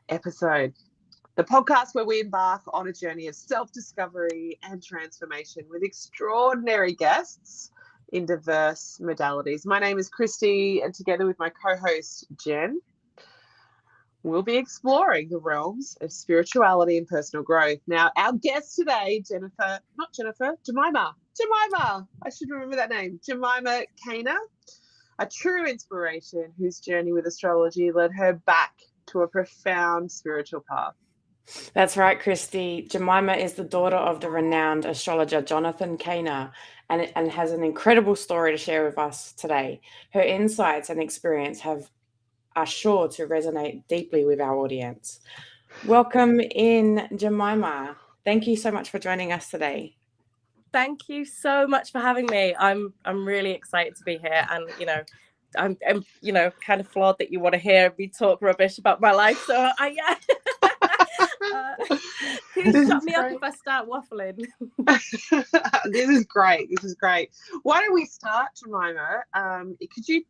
episode, the podcast where we embark on a journey of self-discovery and transformation with extraordinary guests in diverse modalities. My name is Christy, and together with my co-host Jen, we'll be exploring the realms of spirituality and personal growth. Now, our guest today, Jemima. I should remember that name. Jemima Cainer, a true inspiration whose journey with astrology led her back to a profound spiritual path. That's right, Christy. Jemima is the daughter of the renowned astrologer Jonathan Cainer and has an incredible story to share with us today. Her insights and experience are sure to resonate deeply with our audience. Welcome in, Jemima. Thank you so much for joining us today. Thank you so much for having me. I'm really excited to be here, and I'm kind of flawed that you want to hear me talk rubbish about my life. So please shut me up if I start waffling. This is great. Why don't we start, Jemima? Could you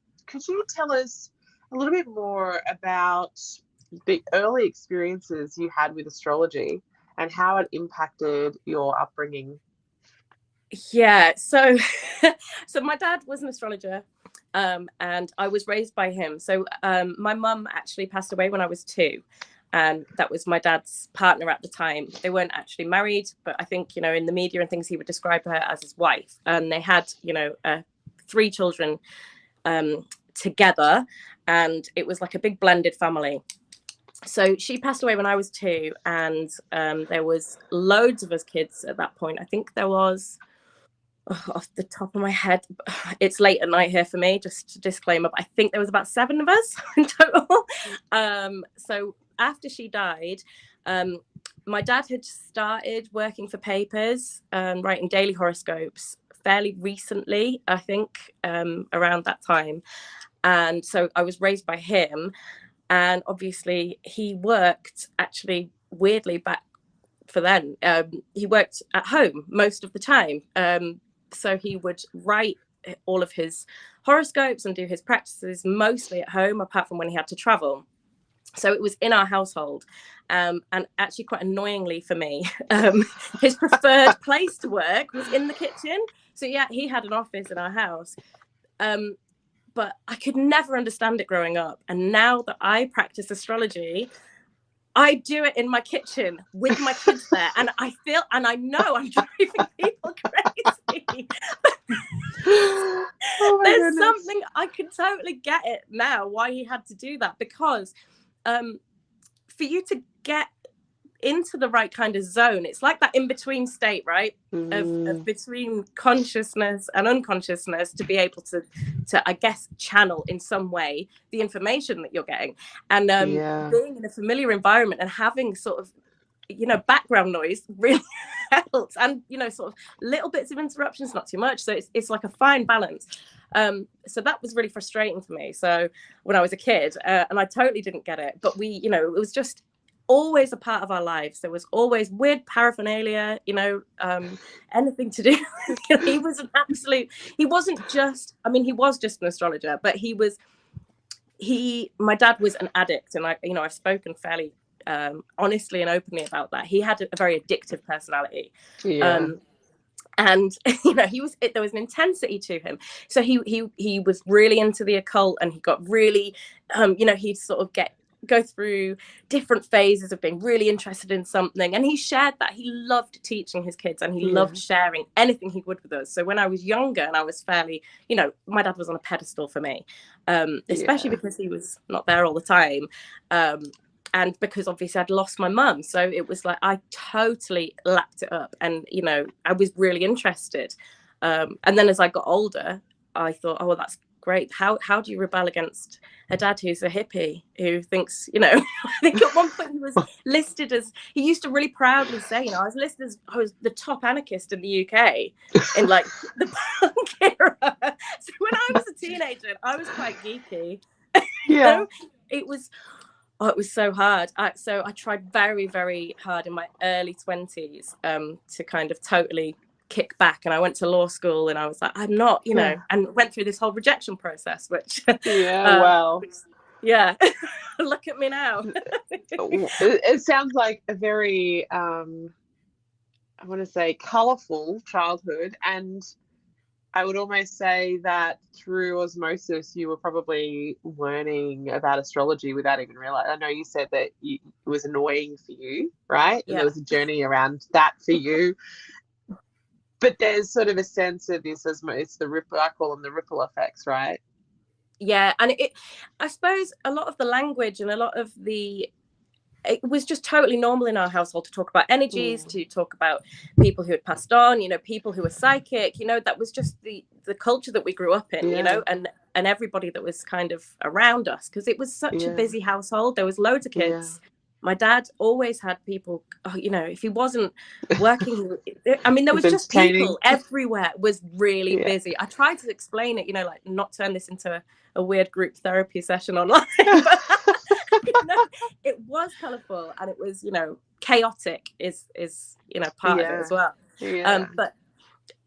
tell us a little bit more about the early experiences you had with astrology and how it impacted your upbringing? Yeah, so my dad was an astrologer, and I was raised by him. So my mum actually passed away when I was 2, and that was my dad's partner at the time. They weren't actually married, but I think, in the media and things, he would describe her as his wife. And they had, 3 children together, and it was like a big blended family. So she passed away when I was 2, and there was loads of us kids at that point. I think there was, off the top of my head, it's late at night here for me, just to disclaimer, but I think there was about 7 of us in total. So after she died, my dad had started working for papers and writing daily horoscopes fairly recently, I think, around that time. And so I was raised by him, and obviously he worked actually weirdly back for then. He worked at home most of the time. So he would write all of his horoscopes and do his practices mostly at home, apart from when he had to travel. So it was in our household. And actually, quite annoyingly for me, his preferred place to work was in the kitchen. So yeah, he had an office in our house. But I could never understand it growing up. And now that I practice astrology, I do it in my kitchen with my kids there, and I know I'm driving people crazy. There's something, I can totally get it now why he had to do that, because for you to get into the right kind of zone, it's like that in-between state, right? Of between consciousness and unconsciousness, to be able to I guess channel in some way the information that you're getting, and being in a familiar environment and having sort of background noise really helps, and sort of little bits of interruptions, not too much, so it's like a fine balance. So that was really frustrating for me, so when I was a kid, and I totally didn't get it, but it was just always a part of our lives. There was always weird paraphernalia, anything to do. He was he wasn't just, he was just an astrologer, but my dad was an addict, and I've spoken fairly honestly and openly about that. He had a very addictive personality. And there was an intensity to him. So he was really into the occult, and he got really he'd sort of go through different phases of being really interested in something, and he shared that. He loved teaching his kids, and he loved sharing anything he would with us. So when I was younger and I was fairly, my dad was on a pedestal for me, especially because he was not there all the time, and because obviously I'd lost my mum, so it was like I totally lapped it up, and I was really interested, and then as I got older, I thought, oh well, that's great. How do you rebel against a dad who's a hippie, who thinks, I think at one point he was listed as, he used to really proudly say, I was listed as, I was the top anarchist in the UK in like the punk era. So when I was a teenager, I was quite geeky. It was so hard. So I tried very, very hard in my early 20s to kind of totally kick back, and I went to law school, and I was like, I'm not, and went through this whole rejection process, which Yeah. Look at me now. It sounds like a very, I want to say, colourful childhood. And I would almost say that through osmosis, you were probably learning about astrology without even realizing. I know you said that it was annoying for you, right? And Yeah. there was a journey around that for you. But there's sort of a sense of this as it's the ripple, I call them the ripple effects, right? Yeah. And I suppose a lot of the language and a lot of it was just totally normal in our household to talk about energies, to talk about people who had passed on, people who were psychic, that was just the culture that we grew up in, and everybody that was kind of around us, because it was such a busy household. There was loads of kids. My dad always had people, if he wasn't working, I mean, there was just people everywhere. It was really busy. I tried to explain it, like not turn this into a weird group therapy session online, but it was colourful, and it was, chaotic is part of it as well. But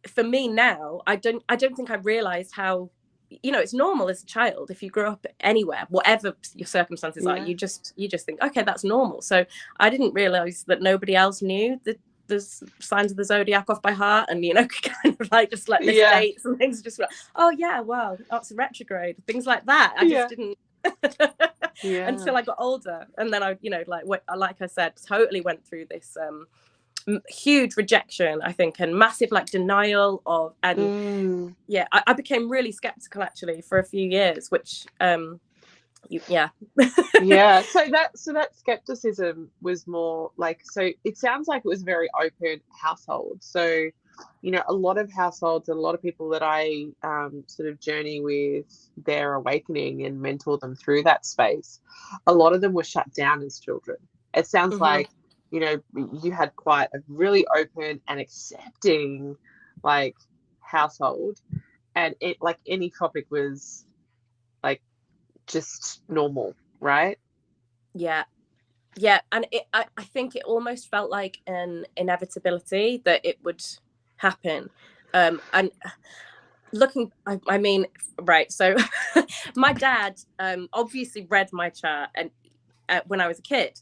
for me now, I don't think I realized how, it's normal as a child. If you grow up anywhere, whatever your circumstances are, you just think, okay, that's normal. So I didn't realize that nobody else knew the signs of the zodiac off by heart, and kind of like just like list dates and things, just like, oh yeah, well, that's retrograde, things like that. I just didn't until I got older, and then I like I said, totally went through this huge rejection, I think, and massive like denial of, and I became really skeptical actually for a few years, which so that skepticism was more like, so it sounds like it was a very open household. So a lot of households and a lot of people that I sort of journey with their awakening and mentor them through that space, a lot of them were shut down as children. It sounds like you had quite a really open and accepting like household, and it, like, any topic was like just normal, right? And I think it almost felt like an inevitability that it would happen, and looking, I mean, right, so my dad obviously read my chart and when I was a kid,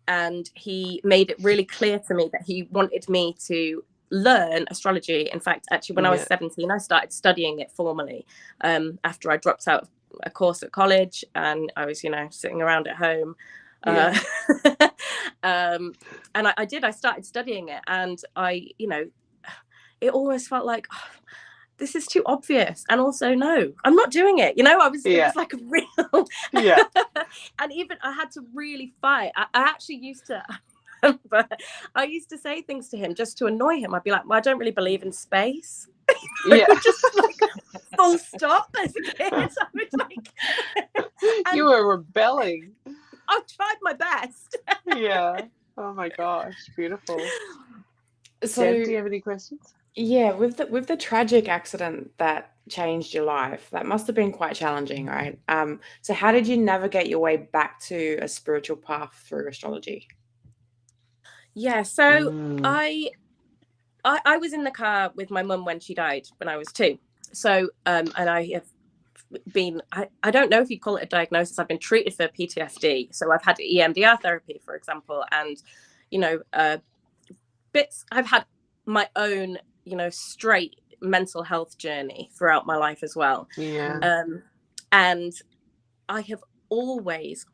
and he made it really clear to me that he wanted me to learn astrology. In fact, actually, when I was 17, I started studying it formally, after I dropped out of a course at college, and I was sitting around at home, and I started studying it, and it always felt like, oh, this is too obvious, and also no, I'm not doing it. It was like a real and even I had to really fight. I actually used to but I used to say things to him just to annoy him. I'd be like, well, I don't really believe in space. Just like full stop as a kid. I was like, you were rebelling. I tried my best. Oh my gosh, beautiful. So Deb, do you have any questions? With the tragic accident that changed your life, that must have been quite challenging, right? So how did you navigate your way back to a spiritual path through astrology? So I was in the car with my mum when she died when I was 2. So and I have been, I don't know if you call it a diagnosis, I've been treated for PTSD. So I've had EMDR therapy, for example, and I've had my own straight mental health journey throughout my life as well. And I have always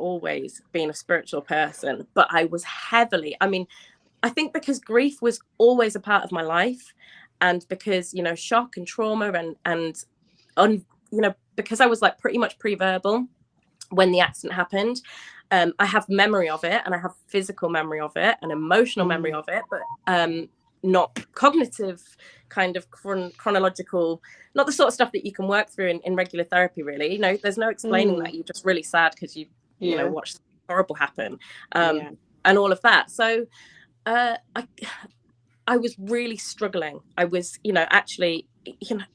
been a spiritual person, but I was heavily, I think because grief was always a part of my life, and because shock and trauma and because I was like pretty much pre-verbal when the accident happened. I have memory of it, and I have physical memory of it, and emotional memory of it, but not cognitive kind of chronological, not the sort of stuff that you can work through in regular therapy, really. There's no explaining that. You're just really sad because you watched something horrible happen, and all of that. So I was really struggling. I was actually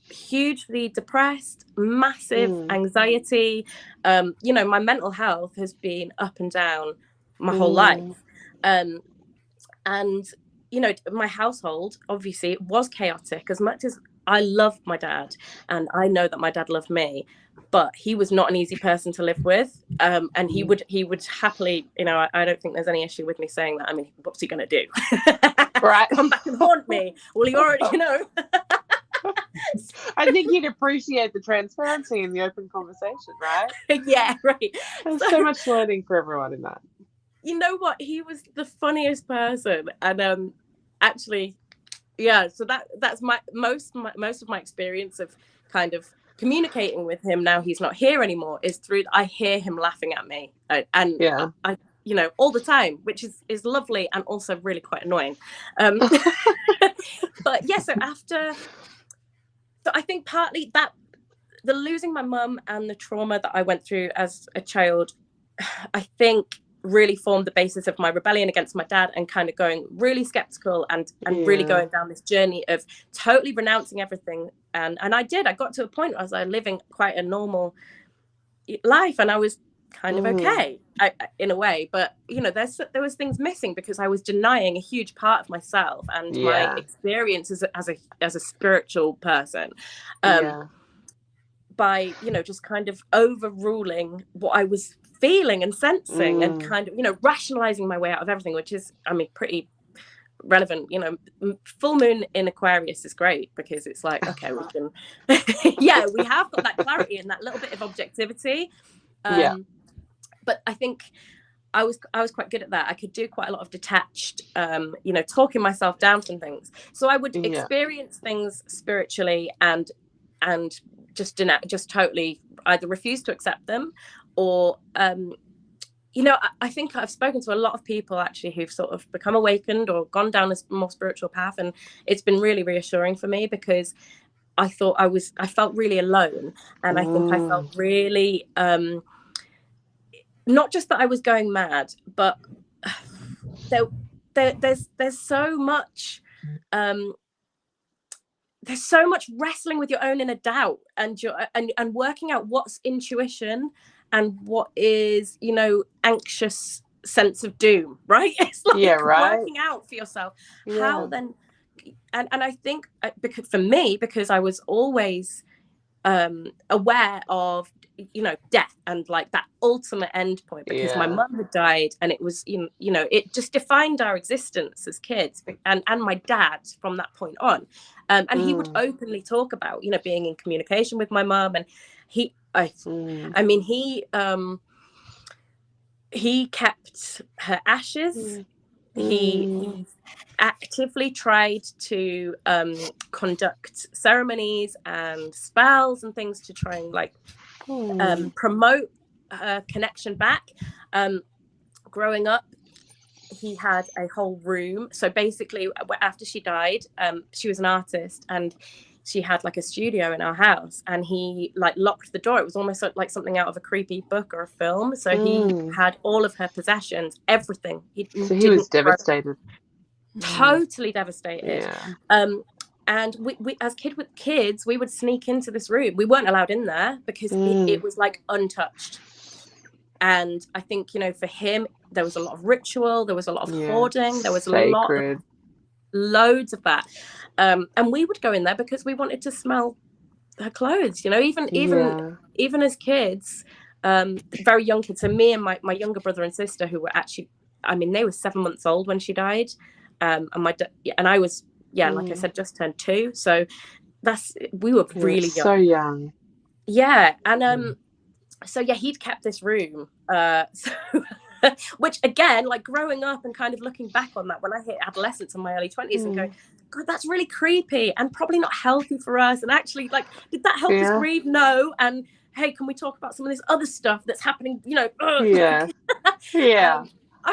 hugely depressed, massive anxiety. My mental health has been up and down my whole life, and my household obviously was chaotic. As much as I loved my dad, and I know that my dad loved me, but he was not an easy person to live with. And he would happily, you know, I don't think there's any issue with me saying that. I mean, what's he going to do? Right. Come back and haunt me? Well, he already, you know. I think he'd appreciate the transparency and the open conversation, right? Yeah, right. There's so much learning for everyone in that. You know what? He was the funniest person, and actually, yeah. So that's most of my experience of kind of communicating with him now he's not here anymore is through I hear him laughing at me, and Yeah. I you know, all the time, which is lovely and also really quite annoying. But yeah, so I think partly that the losing my mum and the trauma that I went through as a child, I think really formed the basis of my rebellion against my dad and kind of going really skeptical and really going down this journey of totally renouncing everything. And I got to a point where I was like living quite a normal life and I was kind of okay in a way, but you know, there was things missing because I was denying a huge part of myself and my experience as a spiritual person by, you know, just kind of overruling what I was feeling and sensing and kind of, you know, rationalizing my way out of everything, which is, I mean, pretty relevant. You know, full moon in Aquarius is great because it's like, okay, we can we have got that clarity and that little bit of objectivity. But I think I was quite good at that. I could do quite a lot of detached, you know, talking myself down from things. So I would experience things spiritually and just totally either refuse to accept them or, you know, I think I've spoken to a lot of people actually who've sort of become awakened or gone down a more spiritual path. And it's been really reassuring for me because I thought I felt really alone. And I think I felt really, not just that I was going mad, but there's so much wrestling with your own inner doubt and working out what's intuition and what is, you know, anxious sense of doom, right? It's like working out for yourself how then, and I think because for me, because I was always aware of, you know, death and like that ultimate end point because my mum had died and it was, you know, it just defined our existence as kids and my dad from that point on. And he would openly talk about, you know, being in communication with my mum, and I mean, he kept her ashes. He actively tried to conduct ceremonies and spells and things to try and like promote her connection back. Growing up, he had a whole room. So basically, after she died, she was an artist and she had like a studio in our house, and he like locked the door. It was almost like something out of a creepy book or a film. So he had all of her possessions, everything. So he was devastated. Totally devastated. And we as kids, we would sneak into this room. We weren't allowed in there because it was like untouched. And I think, you know, for him, there was a lot of ritual, there was a lot of hoarding, there was loads of that. And we would go in there because we wanted to smell her clothes, you know, even as kids, very young kids. So me and my younger brother and sister, who were actually, I mean, they were 7 months old when she died. And I was, like I said, just turned 2. So we were really young. So young. Yeah. And so yeah, he'd kept this room. Which again, like growing up and kind of looking back on that when I hit adolescence in my early 20s and going, God, that's really creepy and probably not healthy for us. And actually, like, did that help us grieve? No. And hey, can we talk about some of this other stuff that's happening? You know, I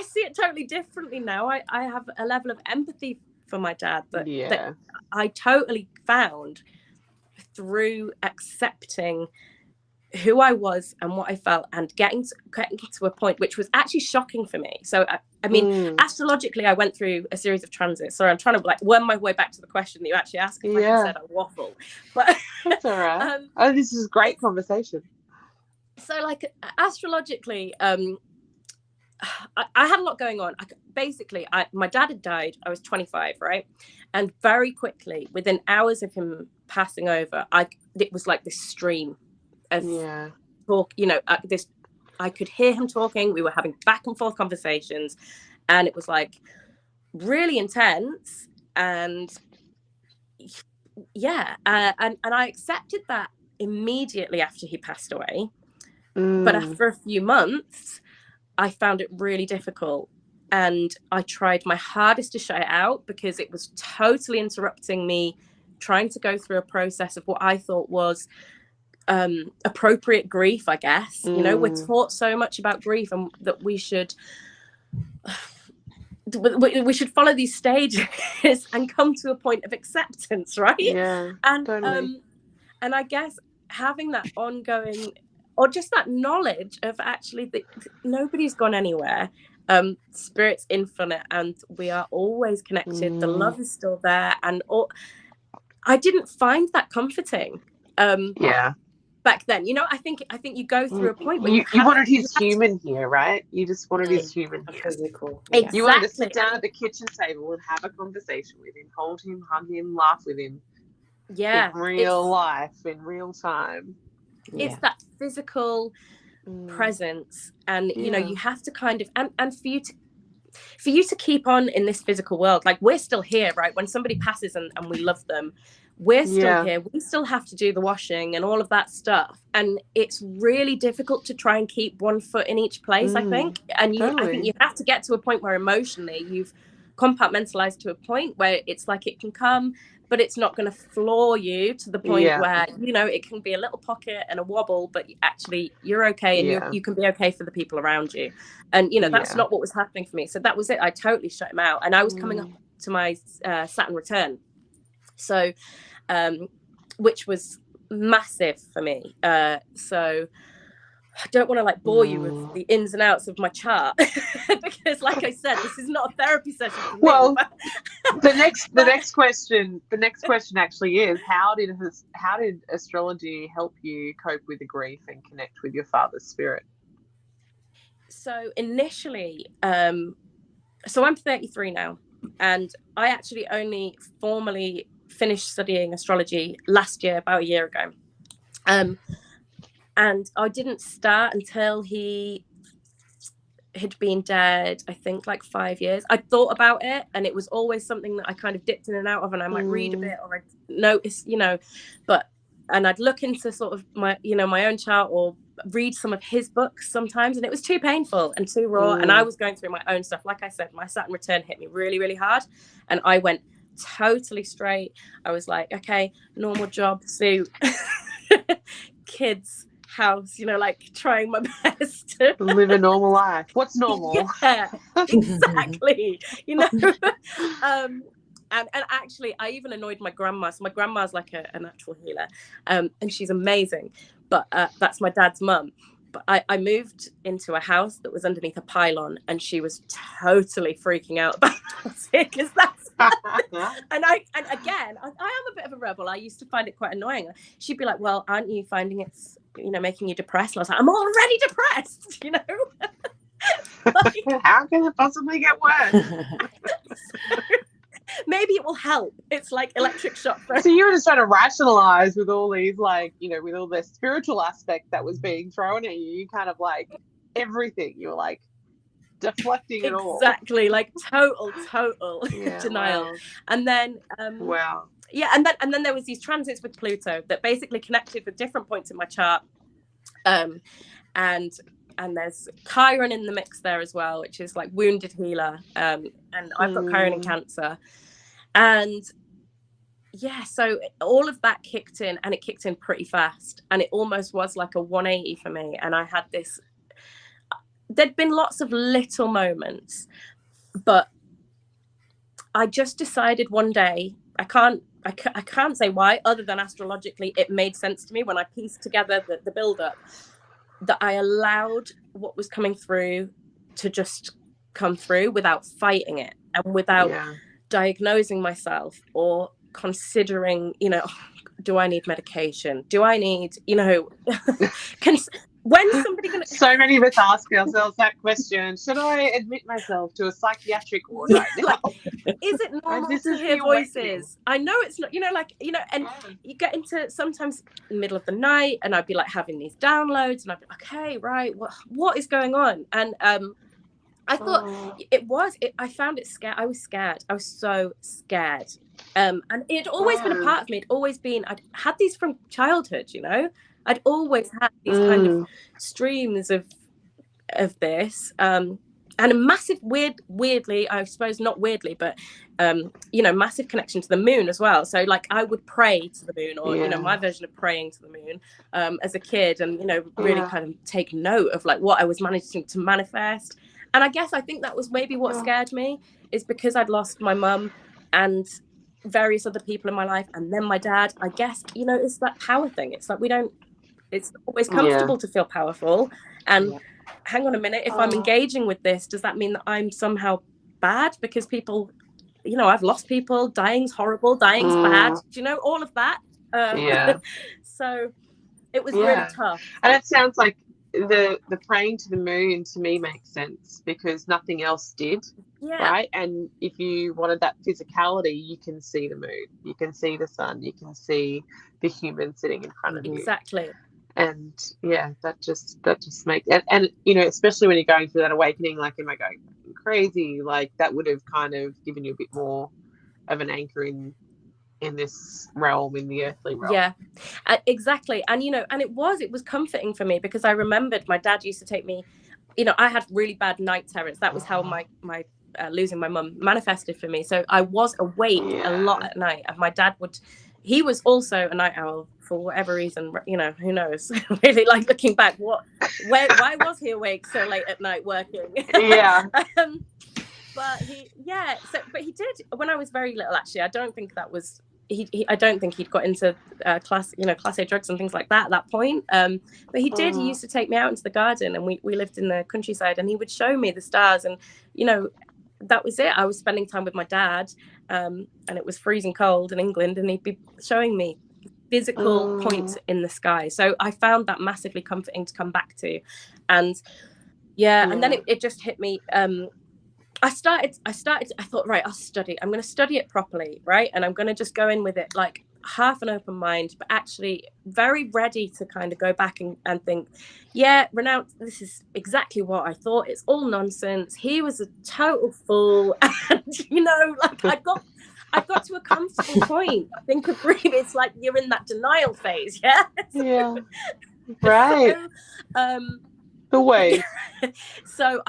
see it totally differently now. I have a level of empathy for my dad that I totally found through accepting who I was and what I felt and getting to a point which was actually shocking for me. So I mean, astrologically, I went through a series of transits. Sorry, I'm trying to like worm my way back to the question that you actually asked. Like I said, I waffle, but that's all right. This is a great conversation. So like astrologically, I had a lot going on. Basically, my dad had died. I was 25, right? And very quickly, within hours of him passing over, it was like this stream of Yeah. talk, I could hear him talking. We were having back and forth conversations, and it was like really intense. And yeah, and I accepted that immediately after he passed away. But after a few months, I found it really difficult. And I tried my hardest to shut it out, because it was totally interrupting me trying to go through a process of what I thought was appropriate grief, I guess. We're taught so much about grief, and that we should follow these stages and come to a point of acceptance, right? Yeah, and totally. And I guess having that ongoing, or just that knowledge of actually that nobody's gone anywhere. Spirit's infinite, and we are always connected. The love is still there, and I didn't find that comforting. Yeah. Back then, I think you go through a point where you wanted his human here, right? You just wanted his human here. Physical. Exactly. You wanted to sit down at the kitchen table and have a conversation with him, hold him, hug him, laugh with him. Yeah. In real life, in real time. It's that physical presence, and you have to kind of, and for you to keep on in this physical world, like we're still here, right? When somebody passes and we love them, we're still here. We still have to do the washing and all of that stuff, and it's really difficult to try and keep one foot in each place, I think. And I think you have to get to a point where emotionally you've compartmentalized to a point where it's like it can come, but it's not going to floor you to the point where it can be a little pocket and a wobble, but actually you're okay, and you can be okay for the people around you. And that's not what was happening for me. So that was it. I totally shut him out, and I was coming up to my Saturn return, so which was massive for me. So I don't want to bore you with the ins and outs of my chart because, like I said, this is not a therapy session for me. Well, the next question actually is, how did astrology help you cope with the grief and connect with your father's spirit? So initially, so I'm 33 now, and I actually only formally finished studying astrology last year, about a year ago. And I didn't start until he had been dead, I think, 5 years. I thought about it, and it was always something that I kind of dipped in and out of, and I might read a bit, or I'd notice, and I'd look into sort of my, my own chart, or read some of his books sometimes, and it was too painful and too raw. And I was going through my own stuff. Like I said, my Saturn return hit me really, really hard, and I went totally straight. I was like, okay, normal job, suit, kids, house, trying my best to live a normal life. What's normal? Yeah, exactly. And actually, I even annoyed my grandma. So my grandma's like a natural healer, and she's amazing. But that's my dad's mum. But I moved into a house that was underneath a pylon, and she was totally freaking out about it, because that's and again, I am a bit of a rebel. I used to find it quite annoying. She'd be like, "Well, aren't you finding it's making you depressed?" And I was like, "I'm already depressed," How can it possibly get worse? Maybe it will help. It's like electric shock. So you were just trying to rationalize with all these, with all the spiritual aspect that was being thrown at you, kind of everything. You were deflecting it all. Exactly, total denial. Wow. And then wow. Yeah, and then there was these transits with Pluto that basically connected with different points in my chart. And there's Chiron in the mix there as well, which is wounded healer. And I've got Chiron in Cancer. And yeah, so all of that kicked in, and it kicked in pretty fast. And it almost was like a 180 for me. And I had there'd been lots of little moments, but I just decided one day, I can't say why, other than astrologically, it made sense to me when I pieced together the build-up, that I allowed what was coming through to just come through without fighting it, and without diagnosing myself or considering, do I need medication? Do I need, When's somebody going to... So many of us ask ourselves that question. Should I admit myself to a psychiatric ward right now? Is it normal to hear voices? I know it's not, and you get into sometimes in the middle of the night and I'd be like having these downloads and I'd be like, okay, right, what is going on? And I thought I found it scary. I was scared. I was so scared. And it had always been a part of me. It'd always been, I'd had these from childhood, I'd always had these kind of streams of this, and a massive weirdly, I suppose not weirdly, but massive connection to the moon as well. So like I would pray to the moon, or my version of praying to the moon as a kid, and really kind of take note of like what I was managing to manifest. And I think that was maybe what scared me, is because I'd lost my mum and various other people in my life, and then my dad. I guess it's that power thing. It's like it's always comfortable to feel powerful. And hang on a minute, if I'm engaging with this, does that mean that I'm somehow bad? Because people, I've lost people. Dying's horrible. Dying's bad. All of that. So it was really tough. And it sounds like the praying to the moon to me makes sense, because nothing else did. Right. And if you wanted that physicality, you can see the moon, you can see the sun, you can see the human sitting in front of you. Exactly. And that just makes and especially when you're going through that awakening, like, am I going crazy? Like that would have kind of given you a bit more of an anchor in this realm, in the earthly realm. Exactly. And and it was comforting for me, because I remembered my dad used to take me, I had really bad night terrors. That was how my losing my mum manifested for me. So I was awake a lot at night, and my dad he was also a night owl for whatever reason, who knows. Really, like looking back, why was he awake so late at night working? But he did when I was very little. Actually, I don't think that was I don't think he'd got into class A drugs and things like that at that point. But he did. He used to take me out into the garden, and we lived in the countryside, and he would show me the stars, and that was it. I was spending time with my dad, and it was freezing cold in England, and he'd be showing me physical points in the sky. So I found that massively comforting to come back to. And and then it just hit me. I thought, right, I'm going to study it properly, right? And I'm going to just go in with it like half an open mind, but actually very ready to kind of go back and think, renounce, this is exactly what I thought. It's all nonsense. He was a total fool. And, like I got to a comfortable point. I think it's like you're in that denial phase. Yeah. Right. The way. So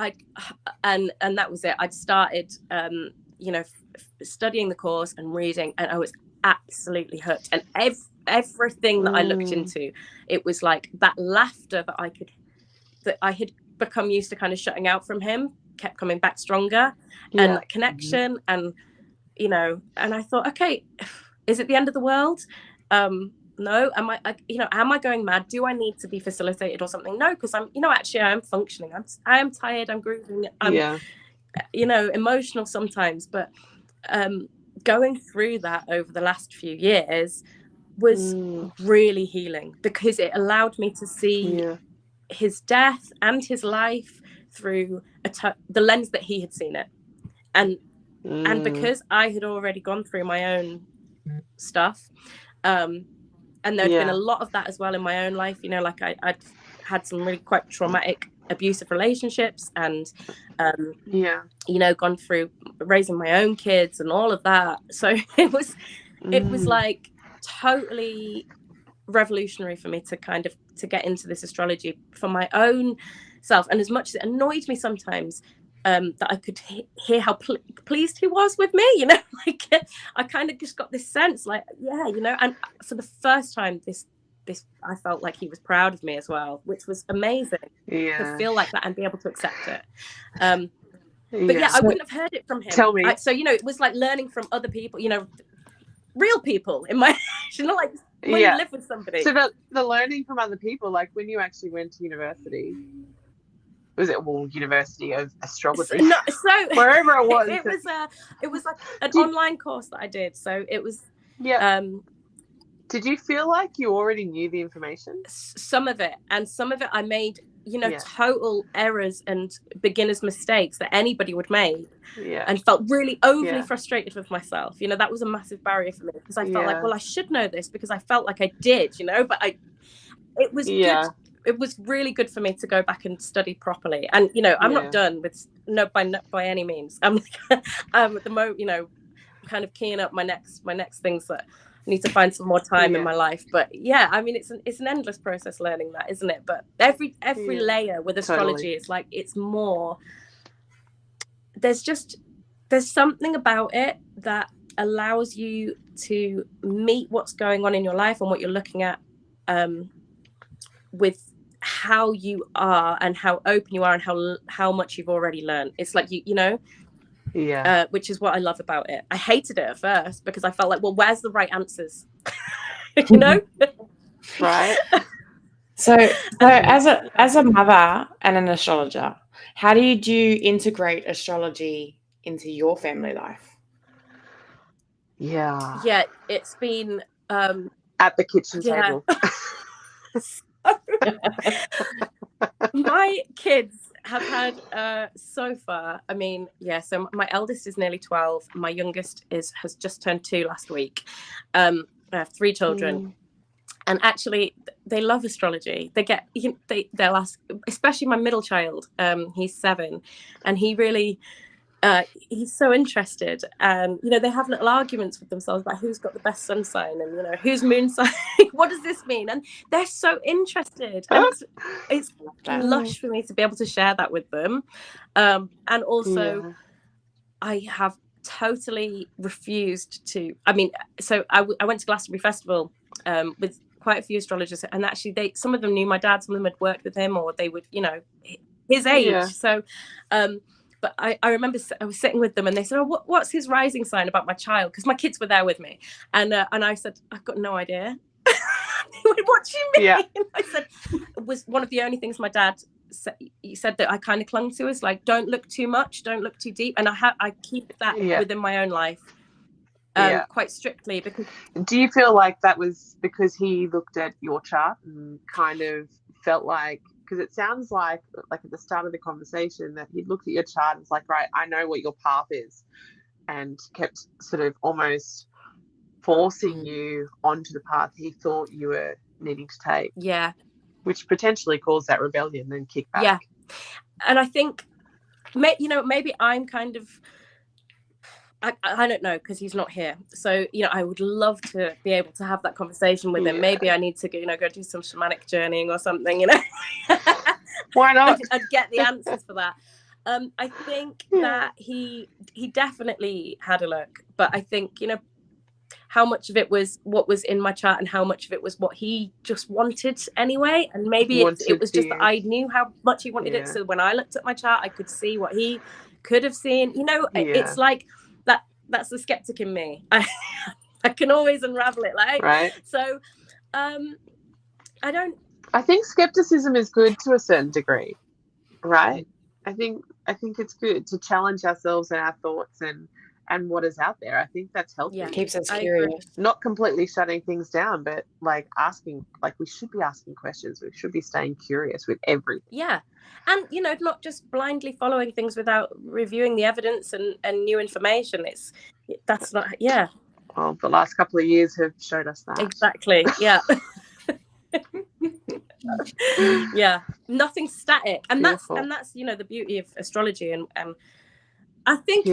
and that was it. I'd started studying the course and reading, and I was absolutely hooked. And everything that I looked into, it was like that laughter that I had become used to kind of shutting out from him kept coming back stronger, and that connection, and and I thought, okay, is it the end of the world? No. Am I going mad? Do I need to be facilitated or something? No, because I'm, actually I am functioning. I am tired. I'm grieving. I'm, emotional sometimes. But going through that over the last few years was really healing, because it allowed me to see his death and his life through the lens that he had seen it. And because I had already gone through my own stuff, and there'd been a lot of that as well in my own life, like I'd had some really quite traumatic abusive relationships, and gone through raising my own kids and all of that. So it was like totally revolutionary for me to get into this astrology for my own self. And as much as it annoyed me sometimes, that I could hear how pleased he was with me, like I kind of just got this sense like, and for the first time this I felt like he was proud of me as well, which was amazing to feel like that and be able to accept it. But I wouldn't have heard it from him. Tell me. So it was like learning from other people, real people in my like when you live with somebody. So the learning from other people, like when you actually went to university, was it University of Astrology? No, so wherever it was. It was like an online course that I did. So it was Did you feel like you already knew the information? Some of it, and some of it I made, total errors and beginner's mistakes that anybody would make, and felt really overly frustrated with myself. That was a massive barrier for me, because I felt like, well, I should know this, because I felt like I did, but it was good. It was really good for me to go back and study properly. And I'm not done with by any means. I'm at the moment, kind of keying up my next things that I need to find some more time in my life. But I mean, it's an endless process learning that, isn't it? But every layer with astrology, it's like, it's more, there's something about it that allows you to meet what's going on in your life and what you're looking at, with how you are and how open you are and how much you've already learned. It's like, which is what I love about it. I hated it at first, because I felt like, well, where's the right answers? Right. So as a mother and an astrologer, how do you integrate astrology into your family life? Yeah, it's been at the kitchen table. My kids have had so far, I mean, so my eldest is nearly 12, my youngest has just turned 2 last week. I have 3 children, and actually they love astrology. They'll ask, especially my middle child, he's 7, and he really he's so interested, and they have little arguments with themselves about who's got the best sun sign, and whose moon sign. What does this mean? And they're so interested, and it's lush for me to be able to share that with them. And also I have totally refused to, I mean, so I went to Glastonbury Festival with quite a few astrologers, and actually some of them knew my dad, some of them had worked with him, or they would, his age. So but I remember I was sitting with them, and they said, oh, what's his rising sign about my child? Because my kids were there with me. And I said, I've got no idea. What do you mean? Yeah. I said, it was one of the only things my dad said that I kind of clung to, is like, don't look too much, don't look too deep. And I keep that within my own life quite strictly. Because do you feel like that was because he looked at your chart and kind of felt like, because it sounds like at the start of the conversation, that he looked at your chart and was like, right, I know what your path is, and kept sort of almost forcing you onto the path he thought you were needing to take. Yeah. Which potentially caused that rebellion and kickback. Yeah. And I think, maybe I'm kind of, I don't know, because he's not here. So, I would love to be able to have that conversation with him. Maybe I need to go do some shamanic journeying or something, Why not? I'd get the answers for that. I think that he definitely had a look, but I think, how much of it was what was in my chart and how much of it was what he just wanted anyway. And maybe it was just that I knew how much he wanted it. So when I looked at my chart, I could see what he could have seen. It's like that's the skeptic in me. I can always unravel it, right. So I think skepticism is good to a certain degree, right? I think it's good to challenge ourselves and our thoughts and what is out there. I think that's healthy. Yeah, it keeps us curious. Not completely shutting things down, but asking, we should be asking questions. We should be staying curious with everything. Yeah. And, not just blindly following things without reviewing the evidence and new information. That's not, Well, the last couple of years have showed us that. Exactly. Yeah. Yeah. Nothing's static. And Beautiful. that's the beauty of astrology. And I think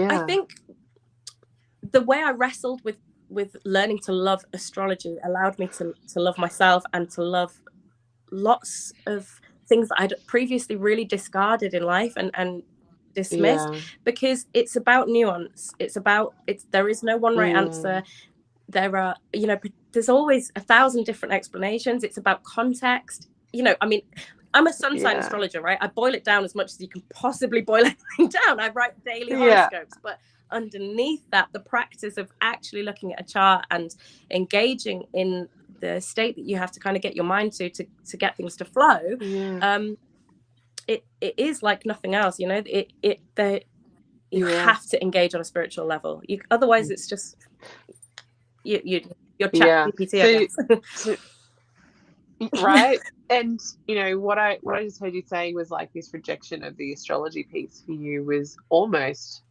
the way I wrestled with learning to love astrology allowed me to love myself and to love lots of things that I'd previously really discarded in life and dismissed, because it's about nuance. There is no one right answer. There are, there's always 1,000 different explanations. It's about context. I mean, I'm a sun sign astrologer, right? I boil it down as much as you can possibly boil anything down. I write daily horoscopes, but underneath that, the practice of actually looking at a chart and engaging in the state that you have to kind of get your mind to get things to flow, it is like nothing else. You have to engage on a spiritual level. Otherwise, it's just you. your chat GPT, I guess. Right. And what I just heard you saying was like this rejection of the astrology piece for you was almost,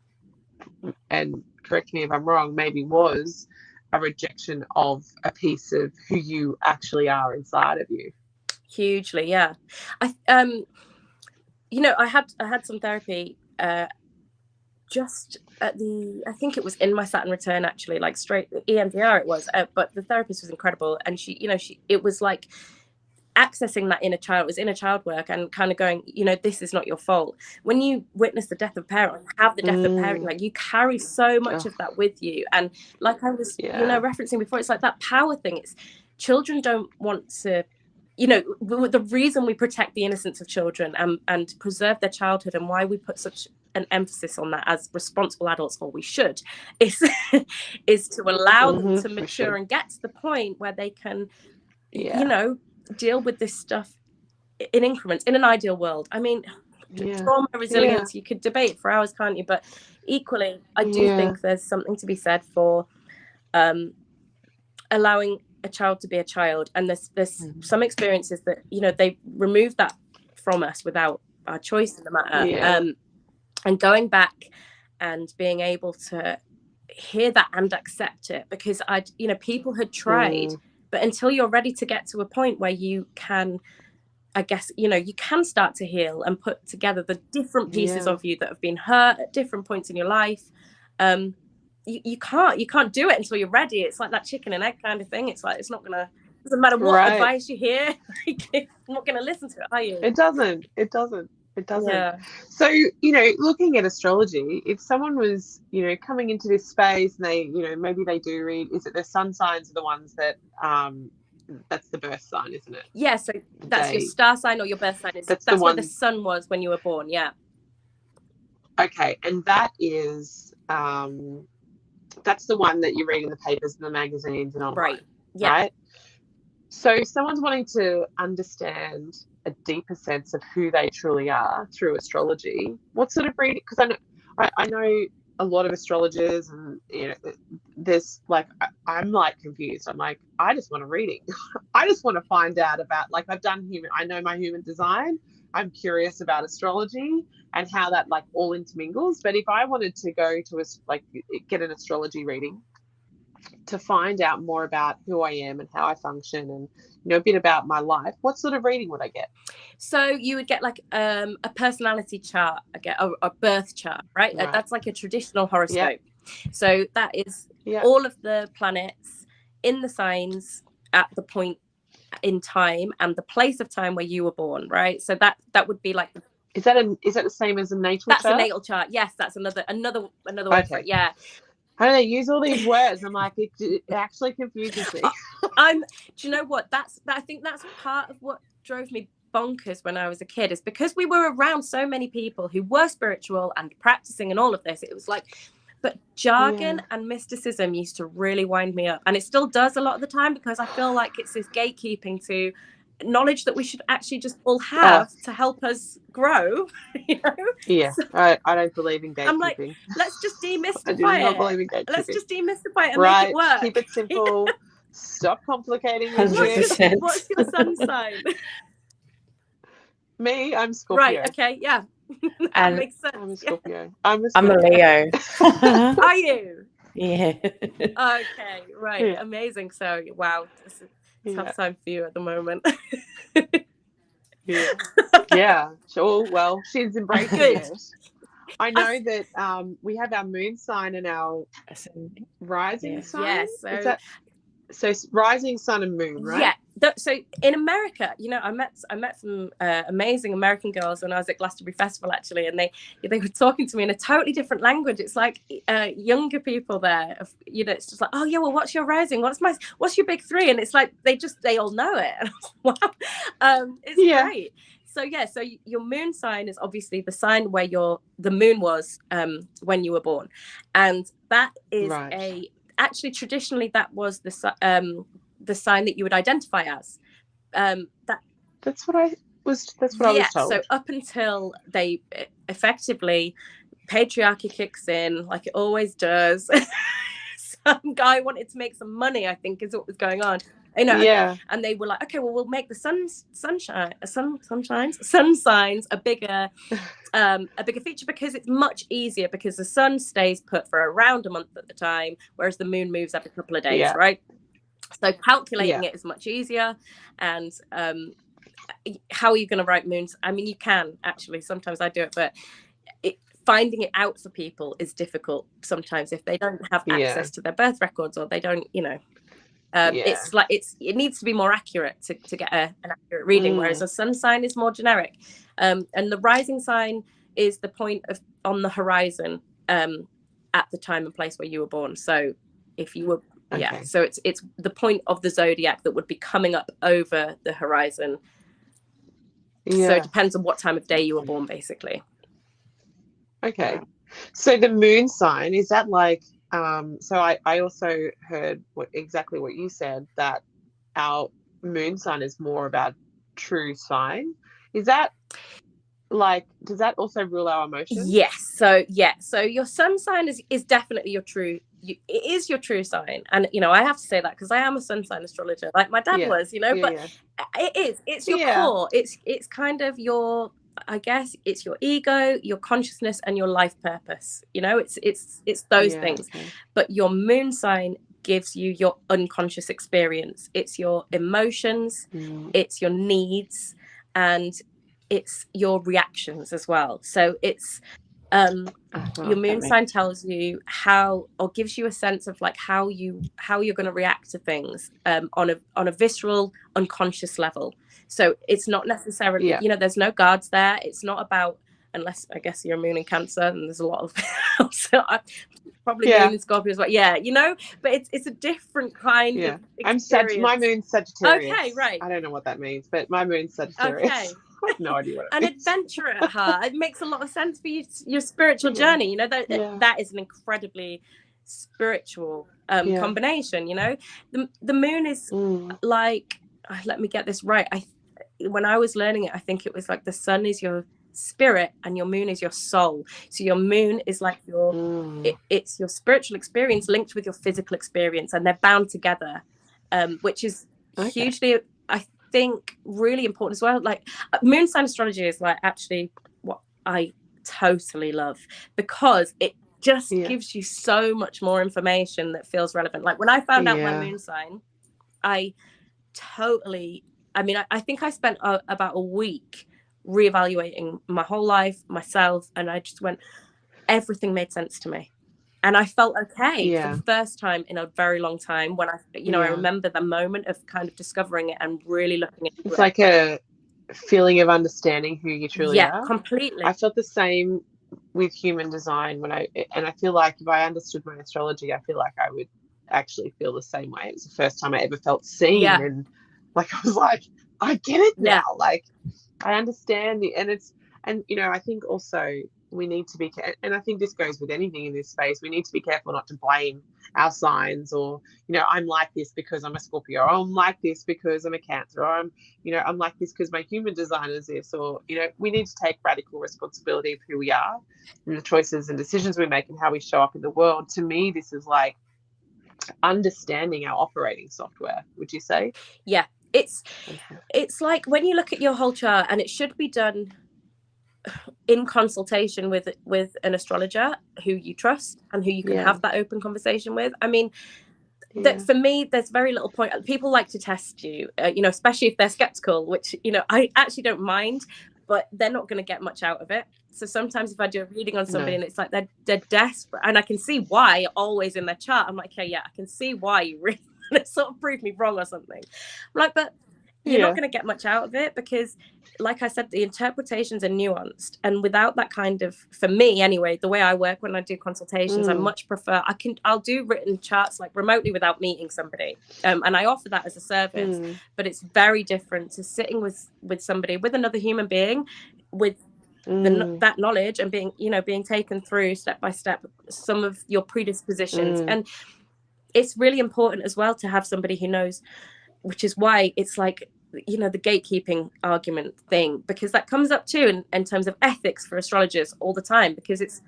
and correct me if I'm wrong, maybe was a rejection of a piece of who you actually are inside of you. Hugely, yeah. I had some therapy just at I think it was in my Saturn return, actually, like straight EMDR it was, but the therapist was incredible, and it was like accessing that inner child. It was inner child work, and kind of going, this is not your fault. When you witness the death of a parent, have the death of a parent, like you carry so much of that with you. And like I was referencing before, it's like that power thing. It's children don't want to, the reason we protect the innocence of children and preserve their childhood, and why we put such an emphasis on that as responsible adults, or we should, is to allow them to mature and get to the point where they can deal with this stuff in increments. In an ideal world, I mean, trauma resilience, you could debate for hours, can't you? But equally, I do think there's something to be said for allowing a child to be a child. And there's some experiences that they remove that from us without our choice in the matter. And going back and being able to hear that and accept it, because people had tried, but until you're ready to get to a point where you can, I guess, you can start to heal and put together the different pieces of you that have been hurt at different points in your life. You can't do it until you're ready. It's like that chicken and egg kind of thing. It's like, it's not gonna, doesn't matter what advice you hear, you're not gonna listen to it, are you? It doesn't. Yeah. So, looking at astrology, if someone was, coming into this space and they, maybe they do read, is it their sun signs are the ones that, that's the birth sign, isn't it? Yeah, so that's your star sign or your birth sign. That's where the sun was when you were born, yeah. Okay, and that is, that's the one that you read in the papers and the magazines and online, right? Yeah. Right? So if someone's wanting to understand a deeper sense of who they truly are through astrology, what sort of reading? Because I know a lot of astrologers, and there's like, I'm like confused. I'm like, I just want a reading. I just want to find out about, like, I know my human design. I'm curious about astrology and how that like all intermingles. But if I wanted to go to get an astrology reading to find out more about who I am and how I function, and a bit about my life, what sort of reading would I get? So you would get like a personality chart, a birth chart, right? That's like a traditional horoscope. Yep. So that is all of the planets in the signs at the point in time and the place of time where you were born, right? So that would be like, is that the same as a natal chart? That's a natal chart. Yes, that's another word for it. Yeah. How do they use all these words? I'm like, it actually confuses me. Do you know what? I think that's part of what drove me bonkers when I was a kid, is because we were around so many people who were spiritual and practicing and all of this. It was like, but jargon and mysticism used to really wind me up. And it still does a lot of the time, because I feel like it's this gatekeeping to knowledge that we should actually just all have to help us grow. Yeah, so, I don't believe in gatekeeping. I'm like, let's just demystify I do not believe in gatekeeping. Let's just demystify it and make it work. Keep it simple. Stop complicating it. What's your sun sign? Me, I'm Scorpio. Right, okay, yeah. That makes sense. I'm a Scorpio. I'm a Leo. Are you? Yeah. Okay, right. Yeah. Amazing. So, wow, this is a tough time for you at the moment. Yeah. Sure. Well, she's embracing it. I know that we have our moon sign and our rising sign. Yes. So rising sun and moon, right? Yeah. So in America, I met some amazing American girls when I was at Glastonbury Festival, actually, and they were talking to me in a totally different language. It's like younger people there, it's just like, oh yeah, well, what's your rising? What's your big three? And it's like they all know it. And I was like, wow, it's great. So your moon sign is obviously the sign where the moon was when you were born, and that is actually traditionally that was the sign that you would identify as. That's what I was told. So up until they effectively, patriarchy kicks in like it always does. guy wanted to make some money, I think, is what was going on. You know, and they were like, okay, well, we'll make the sun signs a bigger feature, because it's much easier, because the sun stays put for around a month at the time, whereas the moon moves every couple of days, right? So calculating it is much easier. And how are you going to write moons? I mean, you can actually, sometimes I do it, but finding it out for people is difficult sometimes if they don't have access to their birth records, or they don't, you know. It's like it needs to be more accurate to get an accurate reading, whereas a sun sign is more generic. And the rising sign is the point on the horizon at the time and place where you were born. So if you were so it's the point of the zodiac that would be coming up over the horizon. So it depends on what time of day you were born, basically. Okay, so the moon sign, is that like so I also heard exactly what you said, that our moon sign is more about true sign. Is that like, does that also rule our emotions? Yes. So your sun sign is definitely your true, it is your true sign. And you know, I have to say that because I am a sun sign astrologer, like my dad was, you know, but it's your core, it's kind of your, I guess it's your ego, your consciousness, and your life purpose. You know, it's those things. Okay. But your moon sign gives you your unconscious experience. It's your emotions, it's your needs, and it's your reactions as well. So it's your moon sign tells you how, or gives you a sense of like how you're going to react to things on a visceral, unconscious level. So it's not necessarily, you know, there's no guards there. It's not about, unless I guess you're a moon in Cancer, and there's a lot of so probably moon in Scorpio as well. Yeah, you know, but it's a different kind of experience. My moon's Sagittarius. Okay, right. I don't know what that means, but my moon's Sagittarius. Okay. I have no idea what it means. An adventurer at heart. It makes a lot of sense for you, your spiritual journey. You know, that is an incredibly spiritual combination. You know, the moon is like, let me get this right. When I was learning it, I think it was like the sun is your spirit and your moon is your soul. So your moon is like your it's your spiritual experience linked with your physical experience, and they're bound together, which is hugely, I think, really important as well. Like moon sign astrology is like actually what I totally love, because it just gives you so much more information that feels relevant. Like when I found out my moon sign, I think I spent about a week reevaluating my whole life, myself, and I just went, everything made sense to me. And I felt okay for the first time in a very long time, when I remember the moment of kind of discovering it and really looking into it. It's like a feeling of understanding who you truly are. Yeah, completely. I felt the same with human design and I feel like if I understood my astrology, I feel like I would actually feel the same way. It was the first time I ever felt seen, and like I was like, I get it now. Like I understand and you know, I think also we need to be, and I think this goes with anything in this space, we need to be careful not to blame our signs, or, you know, I'm like this because I'm a Scorpio, or I'm like this because I'm a Cancer, or I'm like this because my human design is this, or, you know, we need to take radical responsibility of who we are and the choices and decisions we make and how we show up in the world. To me, this is like understanding our operating software, would you say? Yeah, it's like when you look at your whole chart, and it should be done in consultation with an astrologer who you trust and who you can have that open conversation with. I mean, that for me, there's very little point. People like to test you, you know, especially if they're skeptical, which, you know, I actually don't mind, but they're not going to get much out of it. So sometimes if I do a reading on somebody and it's like they're desperate, and I can see why always in their chart, I'm like, okay, I can see why you really want to sort of prove me wrong or something. I'm like, but you're not going to get much out of it, because like I said, the interpretations are nuanced, and without that kind of, for me anyway, the way I work when I do consultations, I much prefer, I'll do written charts like remotely without meeting somebody, and I offer that as a service, but it's very different to sitting with somebody, with another human being, with that knowledge, and being taken through step by step some of your predispositions. And it's really important as well to have somebody who knows, which is why it's like, you know, the gatekeeping argument thing, because that comes up too in terms of ethics for astrologers all the time, because it's